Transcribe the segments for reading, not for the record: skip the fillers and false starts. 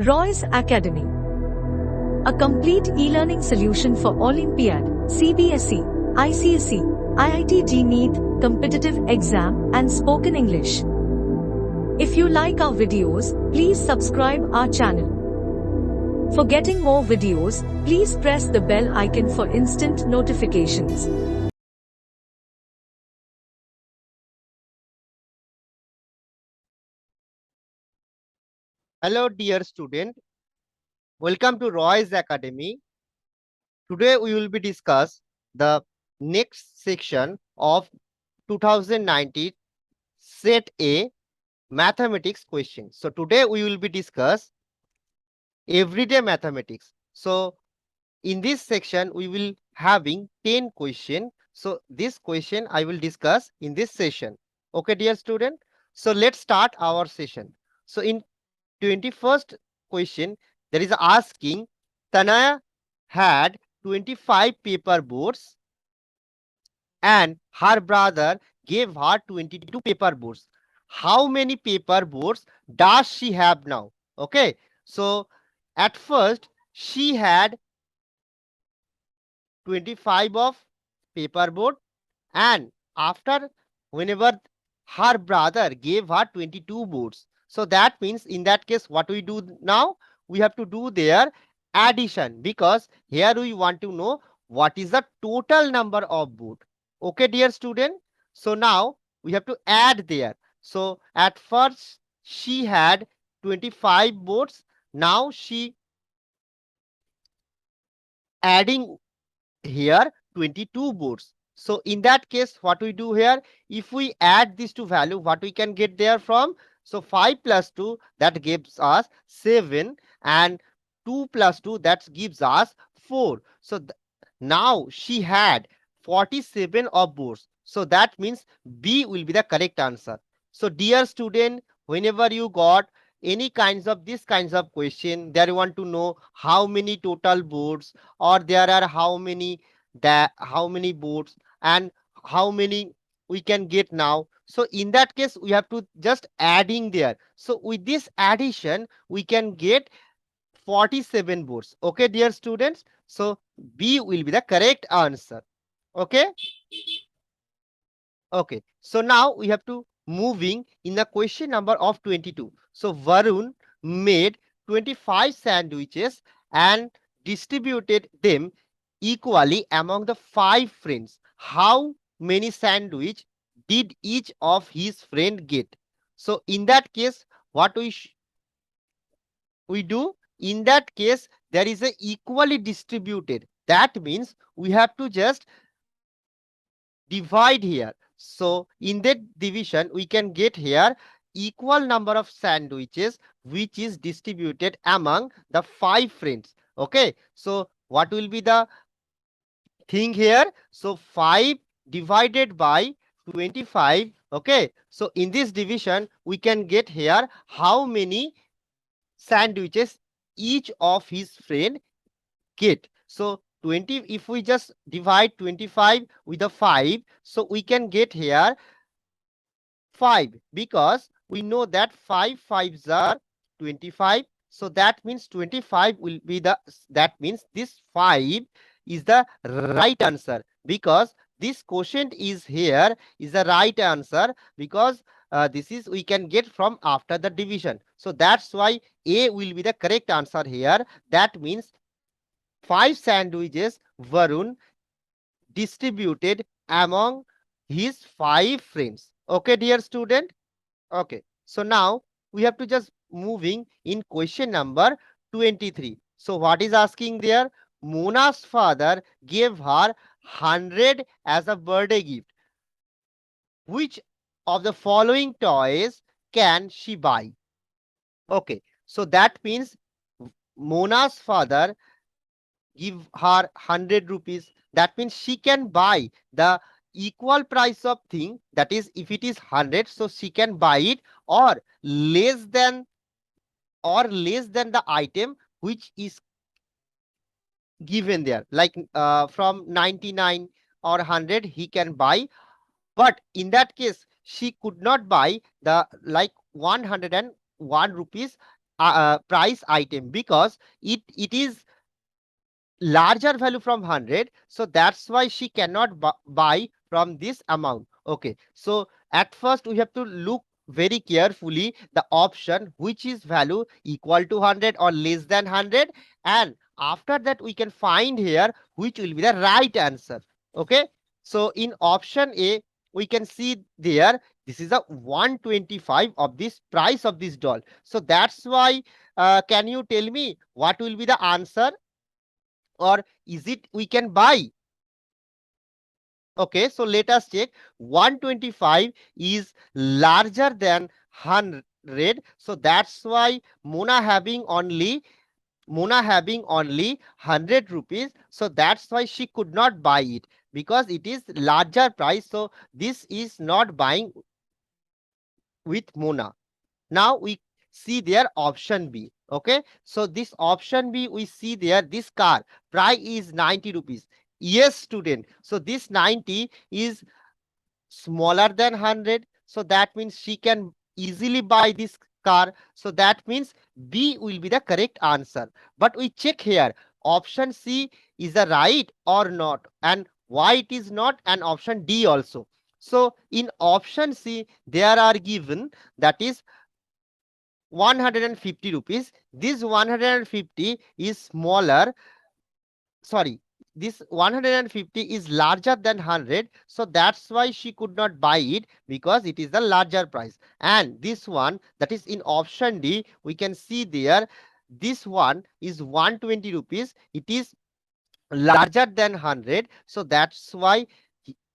Roy's Academy, a complete e-learning solution for Olympiad, CBSE, ICSE, IIT JEE competitive exam and spoken English. If you like our videos, please subscribe our channel. For getting more videos, please press the bell icon for instant notifications. Hello dear student, welcome to Roy's Academy. Today we will be discuss the next section of 2019 Set A mathematics question. So today we will be discuss everyday mathematics. So in this section we will having 10 question. So this question I will discuss in this session. Okay dear student. So let's start our session. So in 21st question, there is asking Tanaya had 25 paper boards and her brother gave her 22 paper boards. How many paper boards does she have now? Okay, so at first she had 25 of paper board, and after whenever her brother gave her 22 boards, so that means in that case what we do now, we have to do their addition, because here we want to know what is the total number of board. Okay dear student, so now we have to add there. So at first she had 25 boards, now she adding here 22 boards. So in that case what we do here, if we add these two value, what we can get there from? So 5 plus 2, that gives us 7, and 2 plus 2, that gives us 4. So now she had 47 of boards, so that means B will be the correct answer. So dear student, whenever you got any kinds of this kinds of question, there you want to know how many total boards, or there are how many boards, and how many we can get now. So in that case we have to just adding there. So with this addition we can get 47 boards. Okay dear students, so B will be the correct answer. Okay. Okay, so now we have to moving in the question number of 22. So Varun made 25 sandwiches and distributed them equally among the 5 friends. How many sandwich did each of his friend get? So in that case, what we do? In that case, there is a equally distributed. That means we have to just divide here. So in that division, we can get here equal number of sandwiches which is distributed among the 5 friends. Okay, so what will be the thing here? So 5 divided by 25. Okay, so in this division we can get here how many sandwiches each of his friend get. So 20, if we just divide 25 with a 5, so we can get here 5, because we know that 5 5s are 25. So that means 25 will be the, that means this 5 is the right answer, because this quotient is here is the right answer, because this is we can get from after the division. So that's why A will be the correct answer here. That means 5 sandwiches Varun distributed among his 5 friends. Okay dear student. Okay, so now we have to just moving in question number 23. So what is asking there? Mona's father gave her 100 as a birthday gift. Which of the following toys can she buy? Okay, so that means Mona's father give her 100 rupees. That means she can buy the equal price of thing, that is if it is 100, so she can buy it, or less than the item which is given there, like from 99 or 100 he can buy. But in that case she could not buy the like 101 rupees price item, because it is larger value from 100, so that's why she cannot buy from this amount. Okay, so at first we have to look very carefully the option which is value equal to 100 or less than 100, and after that we can find here which will be the right answer. Okay, so in option A we can see there this is a 125 of this price of this doll. So that's why can you tell me what will be the answer, or is it we can buy? Okay, so let us check. 125 is larger than 100, so that's why Mona having only 100 rupees, so that's why she could not buy it, because it is larger price, so this is not buying with Mona. Now we see there option B. Okay, so this option B we see there this car price is 90 rupees. Yes student, so this 90 is smaller than 100, so that means she can easily buy this car, so that means B will be the correct answer. But we check here option C is the right or not, and why it is not, and option D also. So in option C there are given that is 150 rupees. This 150 is smaller, sorry, this 150 is larger than 100, so that's why she could not buy it, because it is the larger price. And this one, that is in option D, we can see there this one is 120 rupees, it is larger than 100, so that's why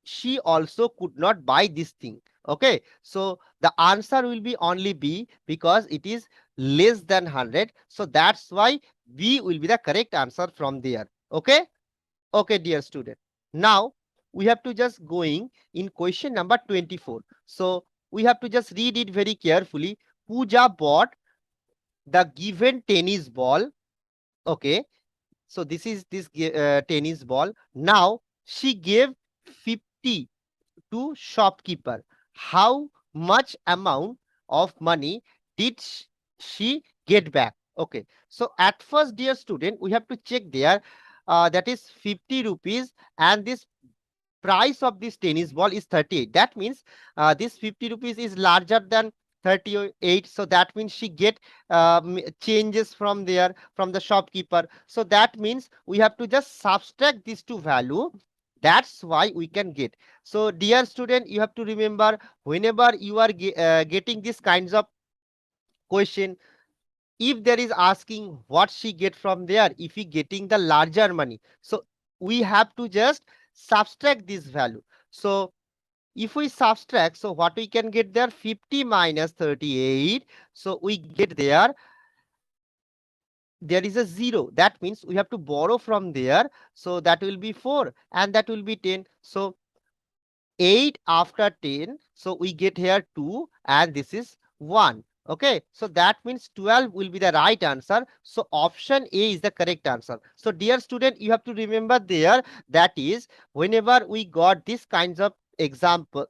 she also could not buy this thing. Okay, so the answer will be only B, because it is less than 100, so that's why B will be the correct answer from there. Okay, okay dear student, now we have to just going in question number 24. So we have to just read it very carefully. Pooja bought the given tennis ball. Okay, so this is this tennis ball. Now she gave 50 to shopkeeper. How much amount of money did she get back? Okay, so at first dear student we have to check there, that is 50 rupees, and this price of this tennis ball is 38. That means this 50 rupees is larger than 38, so that means she get changes from there from the shopkeeper, so that means we have to just subtract these two value. That's why we can get. So dear student, you have to remember, whenever you are getting these kinds of question, if there is asking what she get from there, if we getting the larger money, so we have to just subtract this value. So if we subtract, so what we can get there, 50 minus 38, so we get there is a 0, that means we have to borrow from there, so that will be 4 and that will be 10. So 8 after 10, so we get here 2 and this is 1. Okay, so that means 12 will be the right answer, so option A is the correct answer. So dear student, you have to remember there, that is whenever we got this kinds of example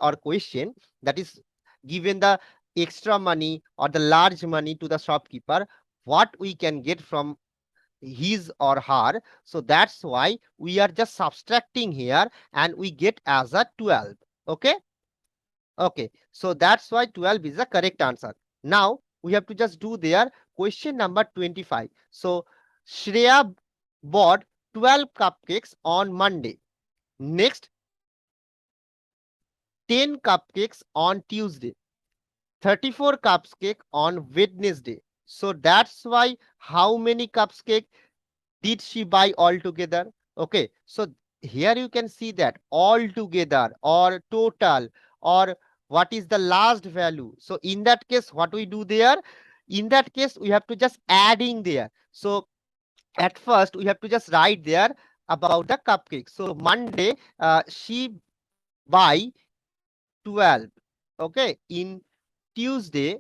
or question, that is given the extra money or the large money to the shopkeeper, what we can get from his or her, so that's why we are just subtracting here and we get as a 12. Okay, okay, so that's why 12 is the correct answer. Now we have to just do their question number 25. So Shreya bought 12 cupcakes on Monday, next 10 cupcakes on Tuesday, 34 cupcake on Wednesday. So that's why how many cupcake did she buy altogether? Okay, so here you can see that altogether or total, or what is the last value. So in that case, what we do there? In that case, we have to just adding there. So at first, we have to just write there about the cupcake. So Monday, she buy 12. Okay, in Tuesday,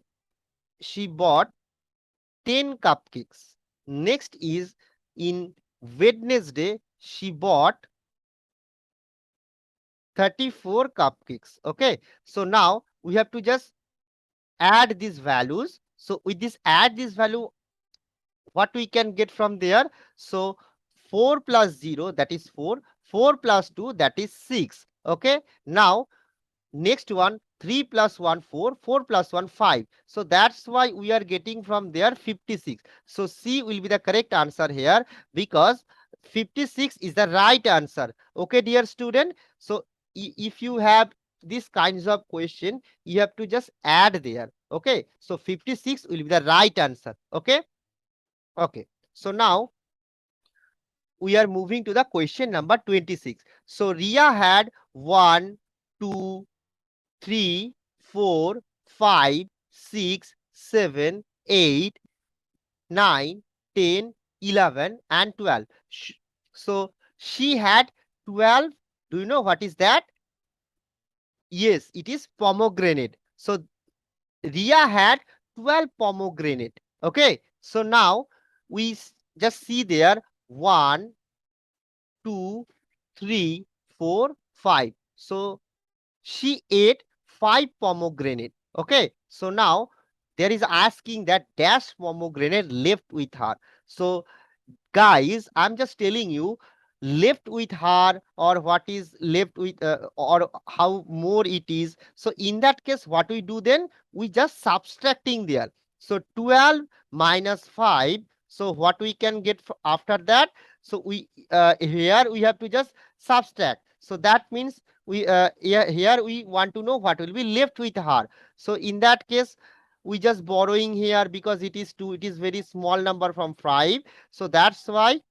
she bought 10 cupcakes. Next is in Wednesday, she bought 34 cupcakes. Okay, so now we have to just add these values. So with this, add this value, what we can get from there? So 4 plus 0, that is 4. 4 plus 2, that is 6. Okay. Now next one, 3 plus 1, 4. 4 plus 1, 5. So that's why we are getting from there 56. So C will be the correct answer here, because 56 is the right answer. Okay, dear student. So if you have these kinds of question, you have to just add there. Okay. So 56 will be the right answer. Okay. Okay. So now we are moving to the question number 26. So Ria had 1, 2, 3, 4, 5, 6, 7, 8, 9, 10, 11, and 12. So she had 12. Do you know what is that? Yes, it is pomegranate. So Ria had 12 pomegranate. Okay. So now we just see there 1, 2, 3, 4, 5. So she ate 5 pomegranate. Okay. So now there is asking that dash pomegranate left with her. So guys, I'm just telling you, left with her, or what is left with, or how more it is. So in that case, what we do then, we just subtracting there. So 12 minus 5. So what we can get after that? So we here we have to just subtract. So that means we here we want to know what will be left with her. So in that case, we just borrowing here, because it is 2, it is very small number from 5. So that's why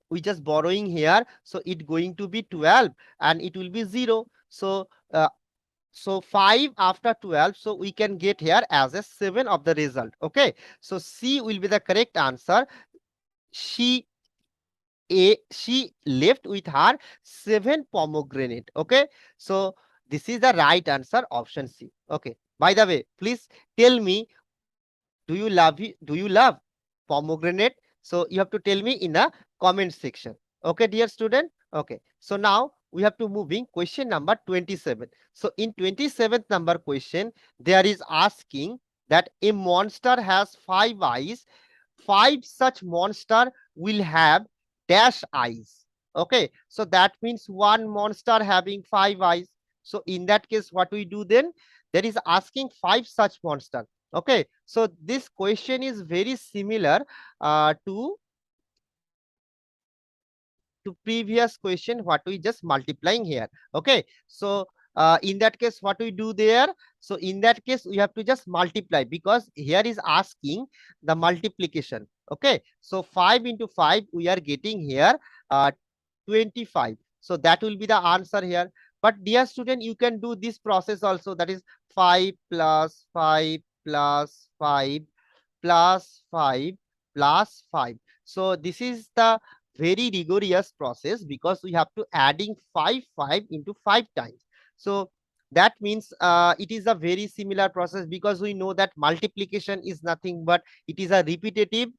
we just borrowing here. So it going to be 12 and it will be 0. So so 5 after 12, so we can get here as a 7 of the result. Okay. So C will be the correct answer. she she left with her 7 pomegranate. Okay. So this is the right answer, option C. Okay. By the way, please tell me, do you love pomegranate? So you have to tell me in the comment section. Okay, dear student. Okay. So now we have to moving question number 27. So in 27th number question, there is asking that a monster has 5 eyes. 5 such monster will have dash eyes. Okay. So that means one monster having 5 eyes. So in that case, what we do then? There is asking 5 such monster. Okay. So this question is very similar to previous question what we just multiplying here. Okay. So in that case, what we do there? So in that case, we have to just multiply, because here is asking the multiplication. Okay. So 5 into 5, we are getting here 25. So that will be the answer here. But dear student, you can do this process also, that is 5 plus 5 plus 5 plus 5 plus 5. So this is the very rigorous process, because we have to adding 5 into 5 times. So that means it is a very similar process, because we know that multiplication is nothing but it is a repetitive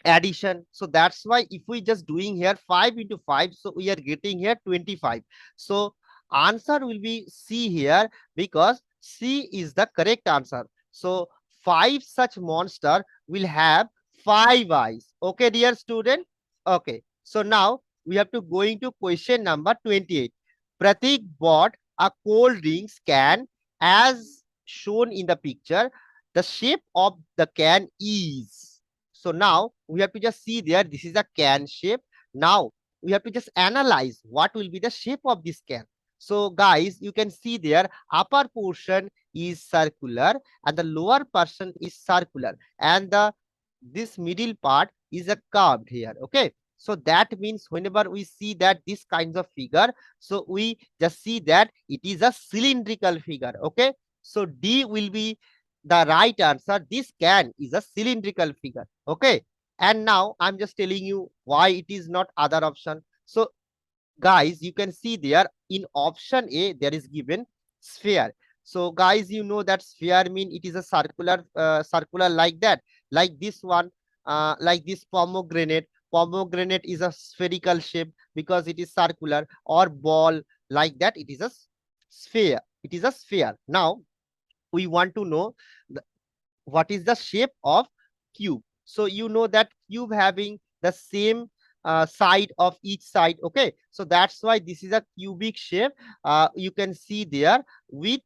addition. So that's why if we just doing here 5 into 5, so we are getting here 25. So answer will be C here, because C is the correct answer. So 5 such monster will have 5 eyes. Okay, dear student. Okay. So now we have to go into question number 28. Pratik bought a cold drinks can as shown in the picture. The shape of the can is. So now we have to just see there, this is a can shape. Now we have to just analyze what will be the shape of this can. So guys, you can see there, upper portion is circular and the lower portion is circular, and the this middle part is a curved here. Okay. So that means whenever we see that this kinds of figure, so we just see that it is a cylindrical figure. Okay. So D will be the right answer. This can is a cylindrical figure. Okay. And now I'm just telling you why it is not other option. So guys, you can see there in option A, there is given sphere. So guys, you know that sphere mean it is a circular like that, like this one, like this pomegranate. Pomegranate is a spherical shape because it is circular, or ball like that. It is a sphere. It is a sphere. Now we want to know what is the shape of cube. So you know that cube having the same side of each side. Okay, so that's why this is a cubic shape. You can see there with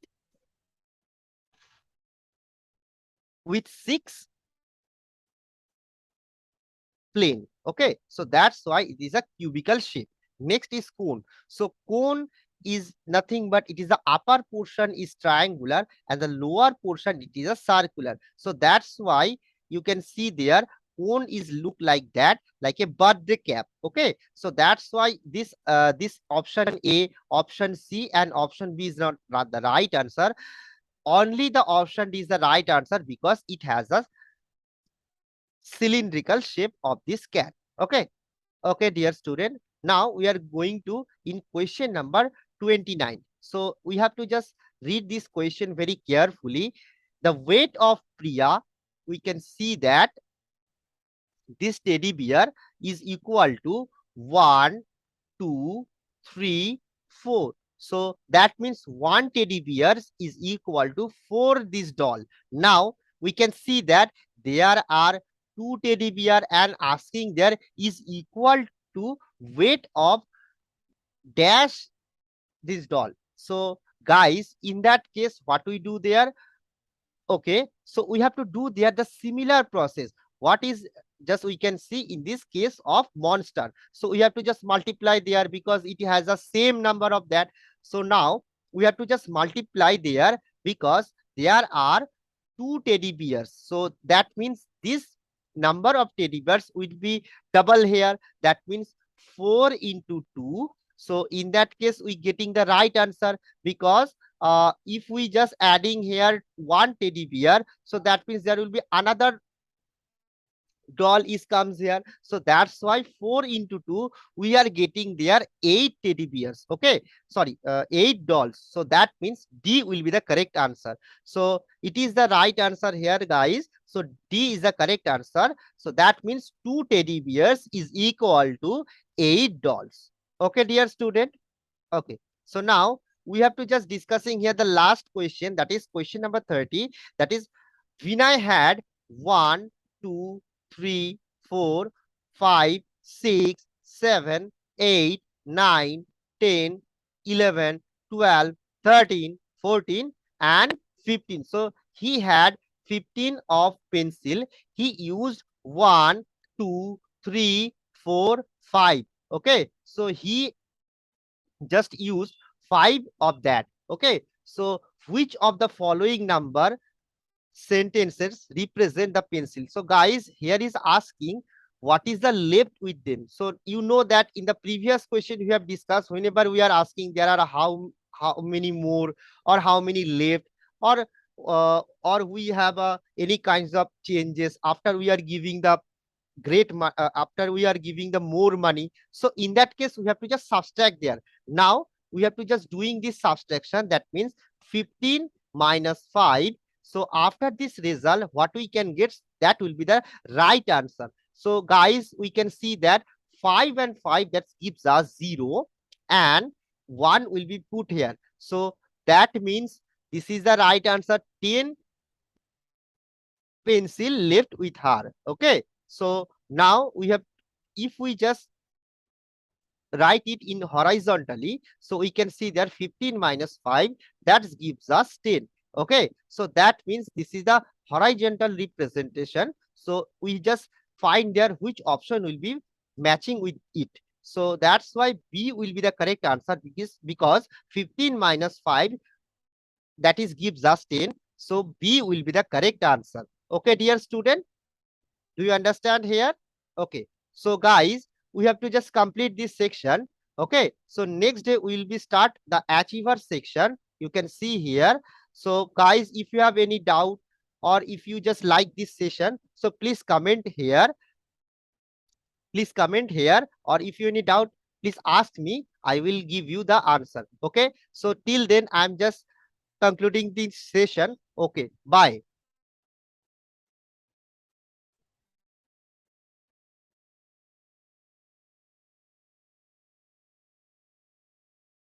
six plane. Okay, so that's why it is a cubical shape. Next is cone. So cone is nothing but it is the upper portion is triangular and the lower portion it is a circular. So that's why you can see there cone is look like that, like a birthday cap. Okay, so that's why this option A, option C, and option B is not the right answer. Only the option D is the right answer because it has a cylindrical shape of this cat. Okay. Okay, dear student. Now we are going to in question number 29. So we have to just read this question very carefully. The weight of Priya, we can see that this teddy bear is equal to 1, 2, 3, 4. So that means one teddy bear is equal to 4 this doll. Now we can see that there are two teddy bear and asking there is equal to weight of dash this doll. So guys, in that case, what we do there? Okay, so we have to do there the similar process. What is just we can see in this case of monster. So we have to just multiply there because it has the same number of that. So now we have to just multiply there because there are two teddy bears. So that means this number of teddy bears will be double here. That means 4 into 2. So in that case, we getting the right answer because if we just adding here one teddy bear, so that means there will be another doll is comes here. So that's why 4 into 2, we are getting there 8 teddy bears. Okay, sorry, 8 dolls. So that means D will be the correct answer. So it is the right answer here, guys. So D is the correct answer. So that means 2 teddy bears is equal to 8 dolls. Okay, dear student. Okay, so now we have to just discussing here the last question, that is question number 30. That is Vinay had 1, 2, 3, 4, 5, 6, 7, 8, 9, 10, 11, 12, 13, 14, and 15. So he had 15 of pencil. He used 1, 2, 3, 4, 5. Okay, so he just use 5 of that. Okay, so which of the following number sentences represent the pencil? So guys, here is asking what is the left with them. So you know that in the previous question we have discussed, whenever we are asking there are how many more or how many left, or we have any kinds of changes after we are giving the after we are giving the more money. So in that case we have to just subtract there. Now we have to just doing this subtraction. That means 15 minus 5. So after this result what we can get, that will be the right answer. So guys, we can see that 5 and 5 that gives us 0 and 1 will be put here. So that means this is the right answer. 10 pencil left with her. Okay, so now we have, if we just write it in horizontally, so we can see that 15 minus 5 that gives us 10. Okay, so that means this is the horizontal representation. So we just find there which option will be matching with it. So that's why B will be the correct answer, because 15 minus 5 that is gives us 10. So B will be the correct answer. Okay, dear student, do you understand here? Okay, so guys, we have to just complete this section. Okay, so next day we will be start the achiever section. You can see here. So guys, if you have any doubt or if you just like this session, so please comment here. Please comment here, or if you any doubt, please ask me. I will give you the answer. Okay, so till then I'm just concluding this session. Okay, bye.